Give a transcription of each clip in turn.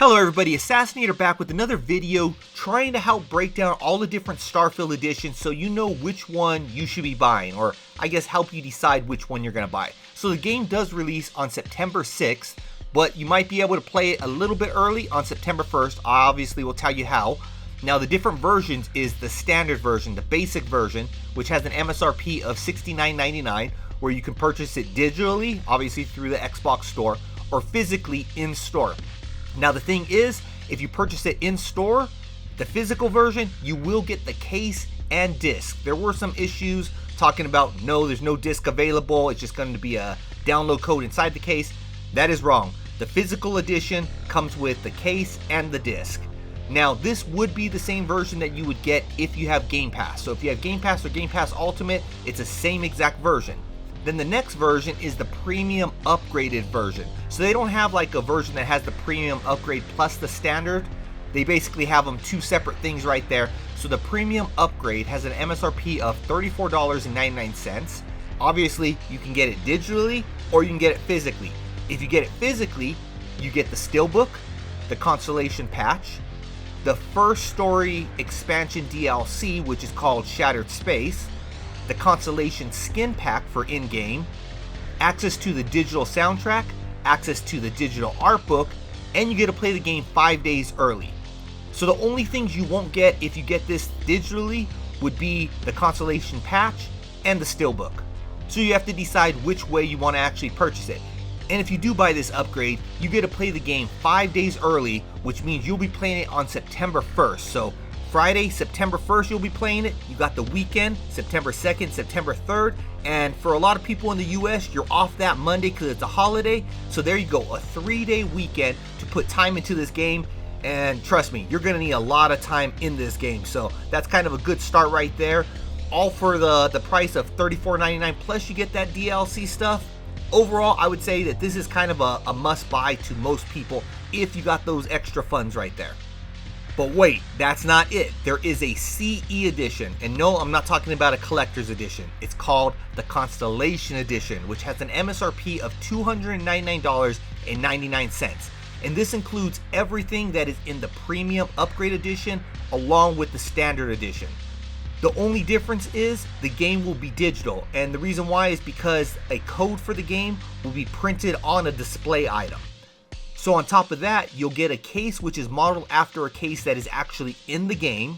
Hello everybody, Assassinator back with another video trying to help break down all the different Starfield editions so you know which one you should be buying, or I guess help you decide which one you're going to buy. So the game does release on September 6th, but you might be able to play it a little bit early on September 1st. I obviously will tell you how. Now the different versions is the standard version, the basic version, which has an MSRP of $69.99, where you can purchase it digitally, obviously through the Xbox store, or physically in store. Now the thing is, if you purchase it in store, the physical version, you will get the case and disc. There were some issues talking about, no, there's no disc available, it's just going to be a download code inside the case. That is wrong. The physical edition comes with the case and the disc. Now this would be the same version that you would get if you have Game Pass. So if you have Game Pass or Game Pass Ultimate, it's the same exact version. Then the next version is the premium upgraded version. So they don't have like a version that has the premium upgrade plus the standard. They basically have them two separate things right there. So the premium upgrade has an MSRP of $34.99. Obviously, you can get it digitally or you can get it physically. If you get it physically, you get the Steelbook, the Constellation Patch, the first story expansion DLC, which is called Shattered Space, the Constellation Skin Pack for in-game, access to the digital soundtrack, access to the digital art book, and you get to play the game 5 days early. So the only things you won't get if you get this digitally would be the Constellation Patch and the Steelbook. So you have to decide which way you want to actually purchase it. And if you do buy this upgrade, you get to play the game 5 days early, which means you'll be playing it on September 1st. So Friday, September 1st, you'll be playing it. You got the weekend, September 2nd, September 3rd. And for a lot of people in the US, you're off that Monday because it's a holiday. So there you go, a 3-day weekend to put time into this game. And trust me, you're going to need a lot of time in this game. So that's kind of a good start right there. All for the price of $34.99, plus you get that DLC stuff. Overall, I would say that this is kind of a must buy to most people if you got those extra funds right there. But wait, that's not it. There is a CE edition. And no, I'm not talking about a collector's edition. It's called the Constellation Edition, which has an MSRP of $299.99. And this includes everything that is in the Premium Upgrade Edition along with the Standard Edition. The only difference is the game will be digital. And the reason why is because a code for the game will be printed on a display item. So on top of that, you'll get a case which is modeled after a case that is actually in the game.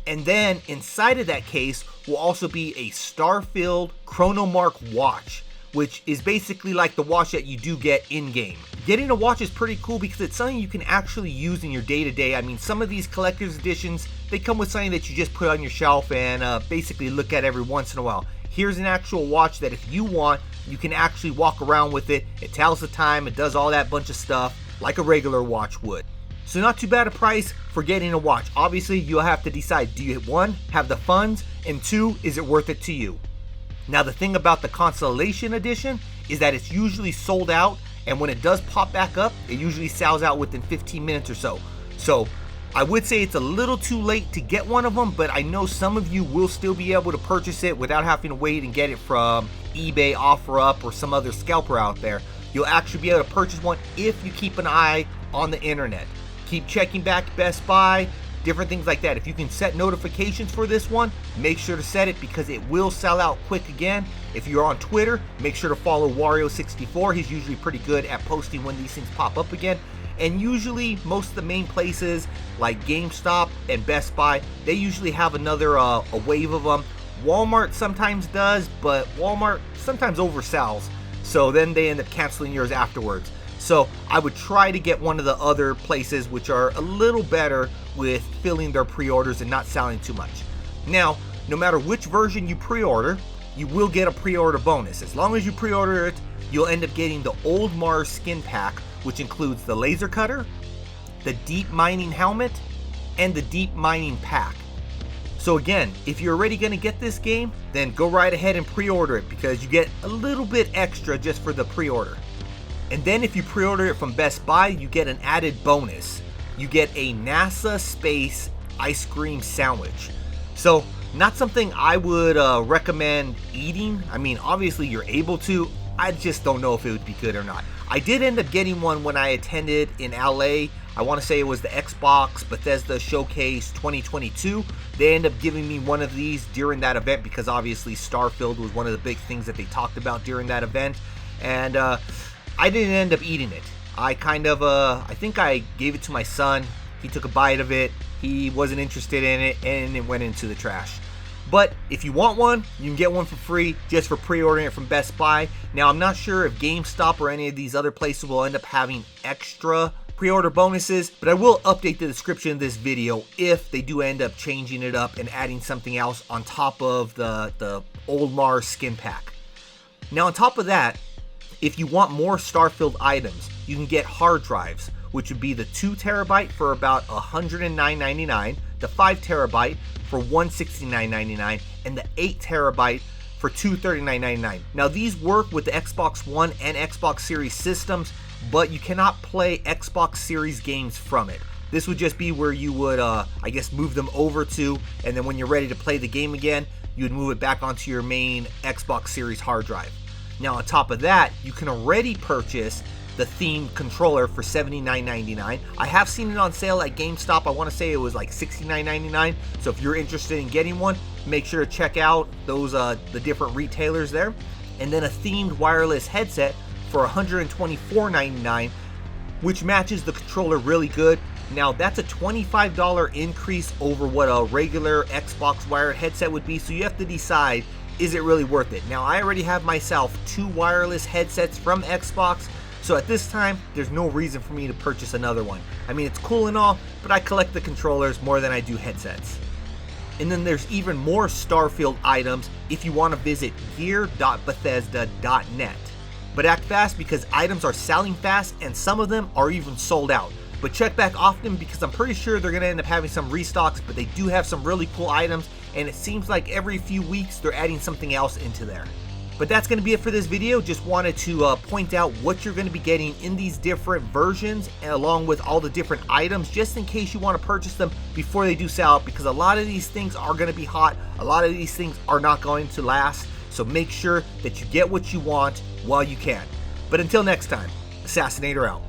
And then inside of that case will also be a Starfield Chronomark watch, which is basically like the watch that you do get in-game. Getting a watch is pretty cool because it's something you can actually use in your day-to-day. I mean, some of these collector's editions, they come with something that you just put on your shelf and basically look at every once in a while. Here's an actual watch that if you want, you can actually walk around with it. It tells the time, it does all that bunch of stuff like a regular watch would. So not too bad a price for getting a watch. Obviously, you'll have to decide, do you, one, have the funds, and two, is it worth it to you? Now the thing about the Constellation Edition is that it's usually sold out, and when it does pop back up, it usually sells out within 15 minutes or so. So I would say it's a little too late to get one of them, but I know some of you will still be able to purchase it without having to wait and get it from eBay, OfferUp, or some other scalper out there. You'll actually be able to purchase one if you keep an eye on the internet. Keep checking back Best Buy, different things like that. If you can set notifications for this one, make sure to set it because it will sell out quick again. If you're on Twitter, make sure to follow Wario64. He's usually pretty good at posting when these things pop up again. And usually most of the main places like GameStop and Best Buy, they usually have another a wave of them. Walmart sometimes does, but Walmart sometimes oversells. So then they end up canceling yours afterwards. So I would try to get one of the other places which are a little better with filling their pre-orders and not selling too much. Now, no matter which version you pre-order, you will get a pre-order bonus. As long as you pre-order it, you'll end up getting the Old Mars Skin Pack, which includes the laser cutter, the deep mining helmet, and the deep mining pack. So again, if you're already going to get this game, then go right ahead and pre-order it because you get a little bit extra just for the pre-order. And then if you pre-order it from Best Buy, you get an added bonus. You get a NASA Space ice cream sandwich. So not something I would recommend eating. I mean, obviously you're able to. I just don't know if it would be good or not. I did end up getting one when I attended in LA. I want to say it was the Xbox Bethesda Showcase 2022. They ended up giving me one of these during that event because obviously Starfield was one of the big things that they talked about during that event. And I didn't end up eating it. I think I gave it to my son. He took a bite of it. He wasn't interested in it, and it went into the trash. But if you want one, you can get one for free just for pre-ordering it from Best Buy. Now, I'm not sure if GameStop or any of these other places will end up having extra pre-order bonuses, but I will update the description of this video if they do end up changing it up and adding something else on top of the old Mars skin pack. Now, on top of that, if you want more Starfield items, you can get hard drives, which would be the 2 terabyte for about $109.99, the 5 terabyte for $169.99, and the 8 terabyte for $239.99. Now, these work with the Xbox One and Xbox Series systems, but you cannot play Xbox Series games from it. This would just be where you would, I guess, move them over to, and then when you're ready to play the game again, you would move it back onto your main Xbox Series hard drive. Now, on top of that, you can already purchase the themed controller for $79.99. I have seen it on sale at GameStop. I want to say it was like $69.99. So if you're interested in getting one, make sure to check out those the different retailers there. And then a themed wireless headset for $124.99, which matches the controller really good. Now, that's a $25 increase over what a regular Xbox wired headset would be. So you have to decide, is it really worth it? Now, I already have myself 2 wireless headsets from Xbox. So at this time, there's no reason for me to purchase another one. I mean, it's cool and all, but I collect the controllers more than I do headsets. And then there's even more Starfield items if you want to visit gear.bethesda.net. But act fast because items are selling fast and some of them are even sold out. But check back often because I'm pretty sure they're going to end up having some restocks, but they do have some really cool items, and it seems like every few weeks they're adding something else into there. But that's going to be it for this video. Just wanted to point out what you're going to be getting in these different versions, and along with all the different items, just in case you want to purchase them before they do sell out, because a lot of these things are going to be hot. A lot of these things are not going to last. So make sure that you get what you want while you can. But until next time, Assassinator out.